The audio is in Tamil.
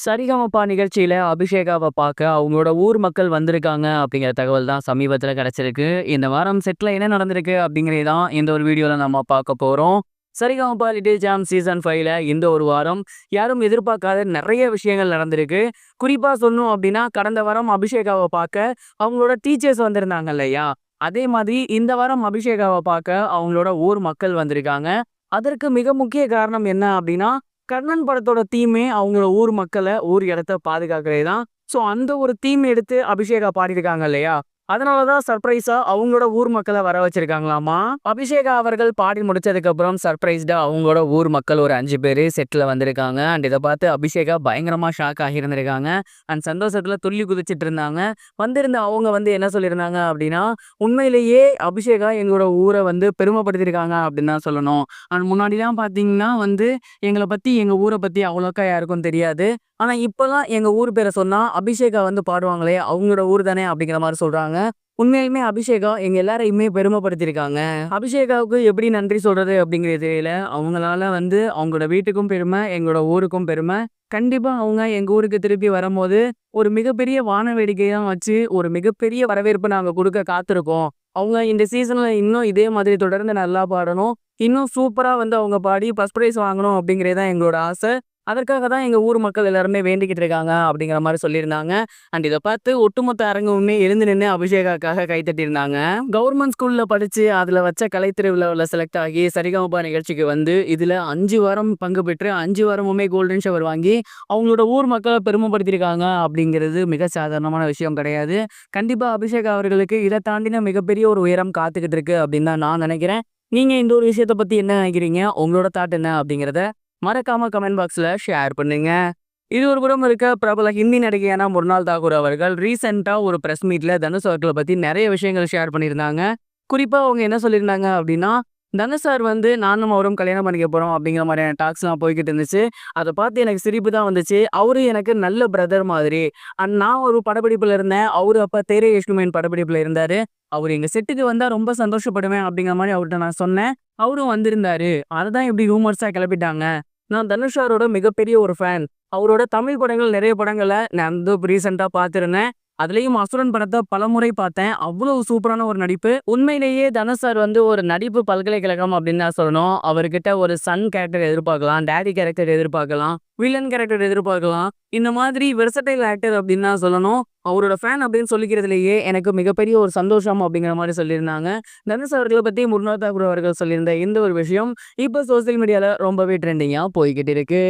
சரிகமபா நிகழ்ச்சியில அபிஷேகாவ பாக்க அவங்களோட ஊர் மக்கள் வந்திருக்காங்க அப்படிங்கிற தகவல் தான் சமீபத்துல கிடைச்சிருக்கு. இந்த வாரம் செட்ல என்ன நடந்திருக்கு அப்படிங்கிறது தான் இந்த ஒரு வீடியோல நம்ம பார்க்க போறோம். சரிகமபா லிட்டில் சாம்ப் சீசன் 5ல இந்த ஒரு வாரம் யாரும் எதிர்பார்க்காத நிறைய விஷயங்கள் நடந்திருக்கு. குறிப்பா சொல்லணும் அப்படின்னா கடந்த வாரம் அபிஷேகாவ பாக்க அவங்களோட டீச்சர்ஸ் வந்திருந்தாங்க இல்லையா? அதே மாதிரி இந்த வாரம் அபிஷேகாவ பாக்க அவங்களோட ஊர் மக்கள் வந்திருக்காங்க. அதற்கு மிக முக்கிய காரணம் என்ன அப்படின்னா கர்ணன் படத்தோட தீமே அவங்களோட ஊர் மக்கள, ஊர் இடத்த பாதுகாக்கிறது தான். ஸோ அந்த ஒரு தீம் எடுத்து அபிஷேகா பாடியிருக்காங்க இல்லையா? அதனால தான் சர்ப்ரைஸா அவங்களோட ஊர் மக்கள வர வச்சிருக்காங்களாமா. அபிஷேகா அவர்கள் பாடி முடிச்சதுக்கப்புறம் சர்ப்ரைஸ்டா அவங்களோட ஊர் மக்கள் ஒரு 5 பேரு செட்ல வந்திருக்காங்க. அண்ட் இத பார்த்து அபிஷேகா பயங்கரமா ஷாக் ஆகியிருந்திருக்காங்க. அண்ட் சந்தோஷத்துல துள்ளி குதிச்சிட்டு இருந்தாங்க. வந்திருந்த அவங்க வந்து என்ன சொல்லியிருந்தாங்க அப்படின்னா, உண்மையிலேயே அபிஷேகா எங்களோட ஊர வந்து பெருமைப்படுத்தியிருக்காங்க அப்படின்னு தான் சொல்லணும். அண்ட் முன்னாடிலாம் பார்த்தீங்கன்னா வந்து எங்கள பத்தி, எங்க ஊர பத்தி அவ்வளோக்கா யாருக்கும் தெரியாது. ஆனா இப்பலாம் எங்க ஊர் பேர சொன்னா, அபிஷேகா வந்து பாடுவாங்களே, அவங்களோட ஊர் தானே அப்படிங்கிற மாரி சொல்றாங்க. உண்மையாலுமே அபிஷேகா எங்க எல்லாரையுமே பெருமைப்படுத்தியிருக்காங்க. அபிஷேகாவுக்கு எப்படி நன்றி சொல்றது அப்படிங்கிறது தெரியல. அவங்களால வந்து அவங்களோட வீட்டுக்கும் பெருமை, எங்களோட ஊருக்கும் பெருமை. கண்டிப்பா அவங்க எங்க ஊருக்கு திருப்பி வரும்போது, ஒரு மிகப்பெரிய வான வேடிக்கைலாம் வச்சு, ஒரு மிகப்பெரிய வரவேற்பு நாங்க குடுக்க காத்திருக்கோம். அவங்க இந்த சீசன்ல இன்னும் இதே மாதிரி தொடர்ந்து நல்லா பாடணும். இன்னும் சூப்பரா வந்து அவங்க பாடி ஃபர்ஸ்ட் பிரைஸ் வாங்கணும் அப்படிங்கிறது தான் எங்களோட ஆசை. அதற்காக தான் எங்க ஊர் மக்கள் எல்லாருமே வேண்டிக்கிட்டு இருக்காங்க அப்படிங்கிற மாரி சொல்லியிருந்தாங்க. அண்ட் இத பார்த்து ஒட்டுமொத்த அரங்கமுமே எழுந்து நின்னு அபிஷேகாக்காக கைத்தட்டியிருந்தாங்க. கவர்மெண்ட் ஸ்கூல்ல படிச்சு அதுல வச்ச கலைத்திருவிழாவுல செலக்ட் ஆகி சரிகமபா நிகழ்ச்சிக்கு வந்து இதுல 5 வாரம் பங்கு பெற்று 5 வாரமுமே கோல்டன் ஷவர் வாங்கி அவங்களோட ஊர் மக்கள பெருமைப்படுத்தியிருக்காங்க அப்படிங்கிறது மிக சாதாரணமான விஷயம் கிடையாது. கண்டிப்பா அபிஷேகா அவர்களுக்கு இத தாண்டின மிகப்பெரிய ஒரு உயரம் காத்துக்கிட்டு இருக்கு அப்படின்னு தான் நான் நினைக்கிறேன். நீங்க இந்த ஒரு விஷயத்த பத்தி என்ன நினைக்கிறீங்க? உங்களோட தாட் என்ன அப்படிங்கிறத மறக்காம கமெண்ட் பாக்ஸ்ல ஷேர் பண்ணுங்க. இது ஒரு புறம் இருக்க பிரபல ஹிந்தி நடிகையான முர்னால் தாக்கூர் அவர்கள் ரீசெண்டா ஒரு பிரஸ் மீட்ல தனுஷ் அவர்களை பத்தி நிறைய விஷயங்கள் ஷேர் பண்ணியிருந்தாங்க. குறிப்பா அவங்க என்ன சொல்லியிருந்தாங்க அப்படின்னா, தனுஷ் சார் வந்து நானும் அவரும் கல்யாணம் பண்ணிக்க போறோம் அப்படிங்கிற மாதிரியான டாக்ஸ்லாம் போய்கிட்டு இருந்துச்சு. அதை பார்த்து எனக்கு சிரிப்பு தான் வந்துச்சு. அவரு எனக்கு நல்ல பிரதர் மாதிரி. அண்ட் நான் ஒரு படப்பிடிப்புல இருந்தேன். அவரு அப்ப தேரே இஷ்குமேன் படப்பிடிப்புல இருந்தாரு. அவரு எங்க செட்டுக்கு வந்தா ரொம்ப சந்தோஷப்படுவேன் அப்படிங்கிற மாதிரி அவர்கிட்ட நான் சொன்னேன். அவரும் வந்திருந்தாரு. அததான் இப்படி ரூமர்ஸா கிளப்பிட்டாங்க. நான் தனுஷ் சாரோட மிகப்பெரிய ஒரு ஃபேன். அவரோட தமிழ் படங்கள் நிறைய படங்கள நான் வந்து ரீசென்ட்டா பார்த்திருந்தேன். அதுலயும் அசுரன் படத்த பலமுறை பார்த்தேன். அவ்வளவு சூப்பரான ஒரு நடிப்பு. உண்மையிலேயே தனுஷ் சார் வந்து ஒரு நடிப்பு பல்கலைக்கழகம் அப்படின்னு தான் சொல்லணும். அவர்கிட்ட ஒரு சன் கேரக்டர் எதிர்பார்க்கலாம், டாடி கேரக்டர் எதிர்பார்க்கலாம், வில்லன் கேரக்டர் எதிர்பார்க்கலாம். இந்த மாதிரி வெர்சடைல் ஆக்டர் அப்படின்னு தான் சொல்லணும். அவரோட ஃபேன் அப்படின்னு சொல்லிக்கிறதுலேயே எனக்கு மிகப்பெரிய ஒரு சந்தோஷம் அப்படிங்கிற மாதிரி சொல்லியிருந்தாங்க. தனுஷ் அவர்களை பத்தி முர்னால் தாக்கூர் அவர்கள் சொல்லியிருந்த இந்த ஒரு விஷயம் இப்ப சோசியல் மீடியால ரொம்பவே ட்ரெண்டிங்கா போய்கிட்டு இருக்கு.